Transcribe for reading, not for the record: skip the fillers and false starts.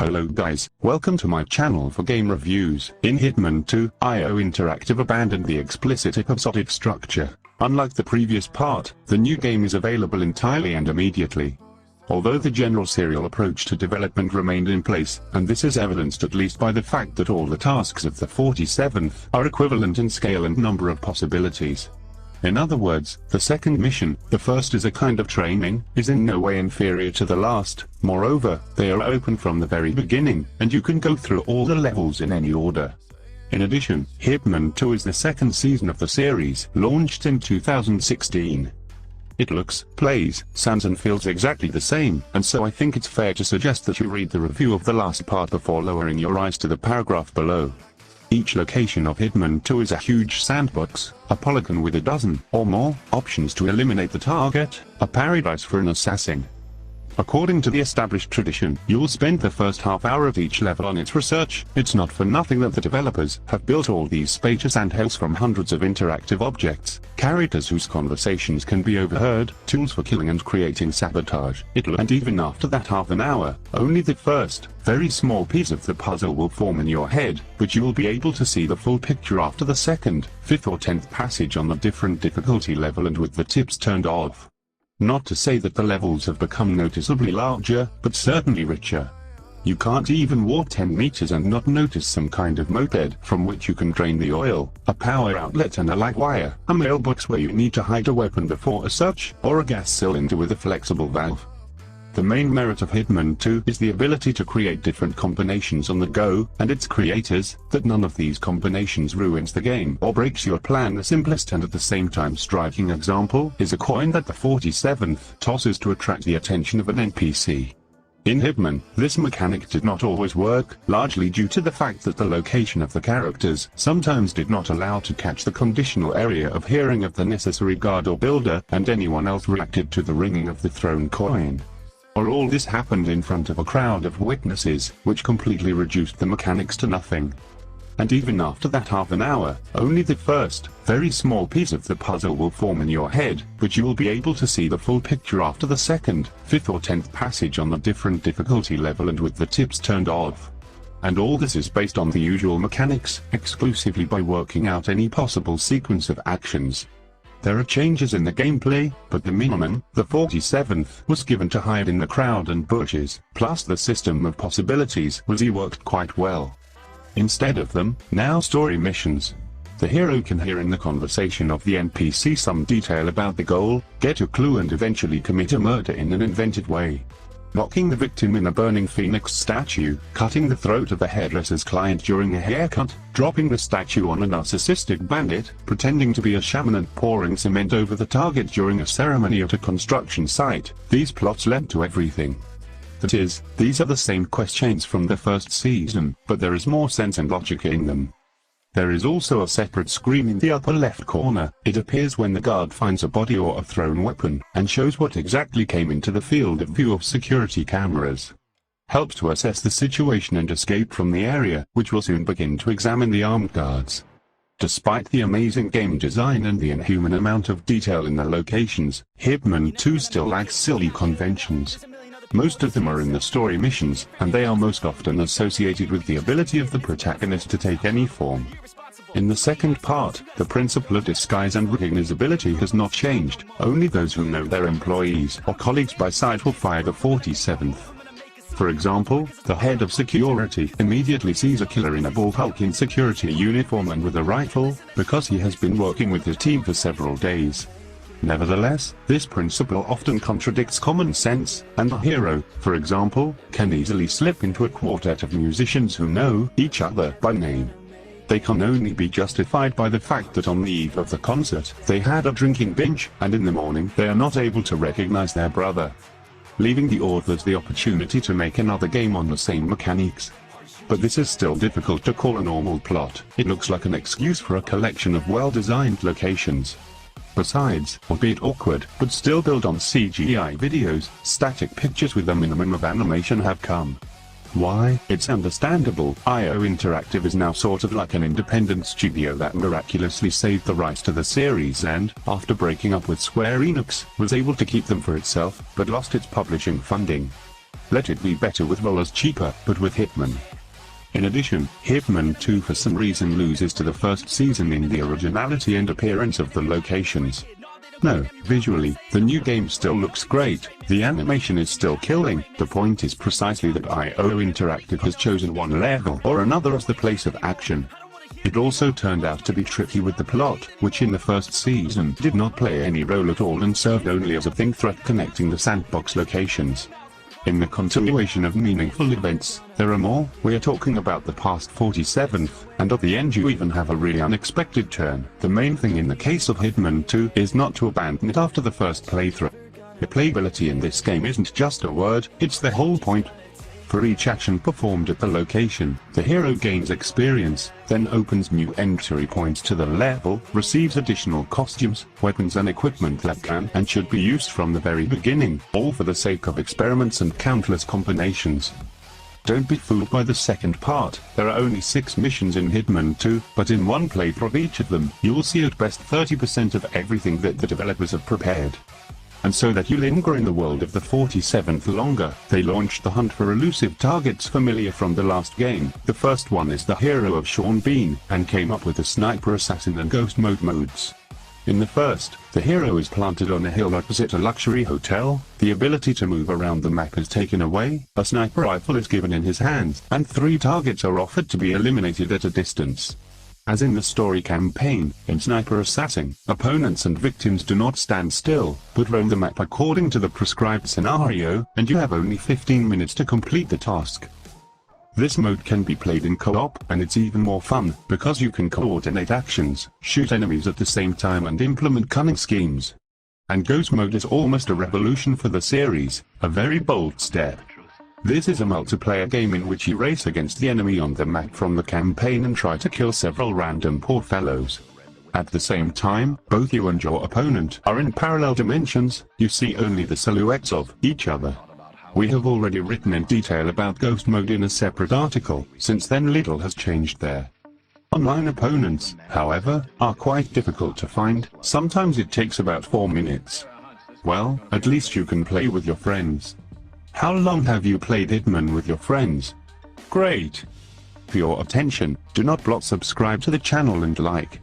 Hello guys, welcome to my channel for game reviews. In Hitman 2, IO Interactive abandoned the explicit episodic structure. Unlike the previous part, the new game is available entirely and immediately. Although the general serial approach to development remained in place, and this is evidenced at least by the fact that all the tasks of the 47th are equivalent in scale and number of possibilities. In other words, the second mission, the first is a kind of training, is in no way inferior to the last. Moreover, they are open from the very beginning, and you can go through all the levels in any order. In addition, Hitman 2 is the second season of the series, launched in 2016. It looks, plays, sounds and feels exactly the same, and so I think it's fair to suggest that you read the review of the last part before lowering your eyes to the paragraph below. Each location of Hitman 2 is a huge sandbox, a polygon with a dozen or more options to eliminate the target, a paradise for an assassin. According to the established tradition, you'll spend the first half hour of each level on its research. It's not for nothing that the developers have built all these spacious antehills from hundreds of interactive objects, characters whose conversations can be overheard, tools for killing and creating sabotage. And even after that half an hour, only the first, very small piece of the puzzle will form in your head, but you will be able to see the full picture after the second, fifth or 10th passage on the different difficulty level and with the tips turned off. Not to say that the levels have become noticeably larger, but certainly richer. You can't even walk 10 meters and not notice some kind of moped from which you can drain the oil, a power outlet and a light wire, a mailbox where you need to hide a weapon before a search, or a gas cylinder with a flexible valve. The main merit of Hitman 2 is the ability to create different combinations on the go, and its creators, that none of these combinations ruins the game or breaks your plan. The simplest and at the same time striking example is a coin that the 47th tosses to attract the attention of an NPC. In Hitman, this mechanic did not always work, largely due to the fact that the location of the characters sometimes did not allow to catch the conditional area of hearing of the necessary guard or builder, and anyone else reacted to the ringing of the thrown coin. Or all this happened in front of a crowd of witnesses, which completely reduced the mechanics to nothing. And even after that half an hour, only the first, very small piece of the puzzle will form in your head, but you will be able to see the full picture after the second, fifth or 10th passage on the different difficulty level and with the tips turned off. And all this is based on the usual mechanics, exclusively by working out any possible sequence of actions. There are changes in the gameplay, but the minimum, the 47th, was given to hide in the crowd and bushes, plus the system of possibilities was worked quite well. Instead of them, now story missions. The hero can hear in the conversation of the NPC some detail about the goal, get a clue and eventually commit a murder in an inventive way. Locking the victim in a burning phoenix statue, cutting the throat of a hairdresser's client during a haircut, dropping the statue on a narcissistic bandit, pretending to be a shaman and pouring cement over the target during a ceremony at a construction site. These plots led to everything. That is, these are the same quest chains from the first season, but there is more sense and logic in them. There is also a separate screen in the upper left corner. It appears when the guard finds a body or a thrown weapon, and shows what exactly came into the field of view of security cameras. Helps to assess the situation and escape from the area, which will soon begin to examine the armed guards. Despite the amazing game design and the inhuman amount of detail in the locations, Hitman 2 still lacks silly conventions. Most of them are in the story missions, and they are most often associated with the ability of the protagonist to take any form. In the second part, the principle of disguise and recognizability has not changed. Only those who know their employees or colleagues by sight will fire the 47th. For example, the head of security immediately sees a killer in a bull-hulking security uniform and with a rifle, because he has been working with his team for several days. Nevertheless, this principle often contradicts common sense, and the hero, for example, can easily slip into a quartet of musicians who know each other by name. They can only be justified by the fact that on the eve of the concert, they had a drinking binge, and in the morning they are not able to recognize their brother, leaving the authors the opportunity to make another game on the same mechanics. But this is still difficult to call a normal plot. It looks like an excuse for a collection of well-designed locations. Besides, albeit awkward, but still built on CGI videos, static pictures with a minimum of animation have come. Why? It's understandable. IO Interactive is now sort of like an independent studio that miraculously saved the rights to the series and, after breaking up with Square Enix, was able to keep them for itself, but lost its publishing funding. Let it be better with rollers cheaper, but with Hitman. In addition, Hitman 2 for some reason loses to the first season in the originality and appearance of the locations. No, visually, the new game still looks great, the animation is still killing, the point is precisely that IO Interactive has chosen one level or another as the place of action. It also turned out to be tricky with the plot, which in the first season did not play any role at all and served only as a thing thread connecting the sandbox locations. In the continuation of meaningful events, there are more. We are talking about the past 47th, and at the end you even have a really unexpected turn. The main thing in the case of Hitman 2 is not to abandon it after the first playthrough. The playability in this game isn't just a word, it's the whole point. For each action performed at the location, the hero gains experience, then opens new entry points to the level, receives additional costumes, weapons and equipment that can and should be used from the very beginning, all for the sake of experiments and countless combinations. Don't be fooled by the second part. There are only 6 missions in Hitman 2, but in one playthrough of each of them, you will see at best 30% of everything that the developers have prepared. And so that you linger in the world of the 47th longer, they launched the hunt for elusive targets familiar from the last game. The first one is the hero of Sean Bean, and came up with the sniper assassin and ghost mode modes. In the first, the hero is planted on a hill opposite a luxury hotel, the ability to move around the map is taken away, a sniper rifle is given in his hands, and 3 targets are offered to be eliminated at a distance. As in the story campaign, in Sniper Assassin, opponents and victims do not stand still, but roam the map according to the prescribed scenario, and you have only 15 minutes to complete the task. This mode can be played in co-op, and it's even more fun, because you can coordinate actions, shoot enemies at the same time and implement cunning schemes. And Ghost Mode is almost a revolution for the series, a very bold step. This is a multiplayer game in which you race against the enemy on the map from the campaign and try to kill several random poor fellows. At the same time, both you and your opponent are in parallel dimensions, you see only the silhouettes of each other. We have already written in detail about Ghost Mode in a separate article, since then little has changed there. Online opponents, however, are quite difficult to find, sometimes it takes about 4 minutes. Well, at least you can play with your friends. How long have you played Hitman with your friends? Great! For your attention, do not subscribe to the channel and like.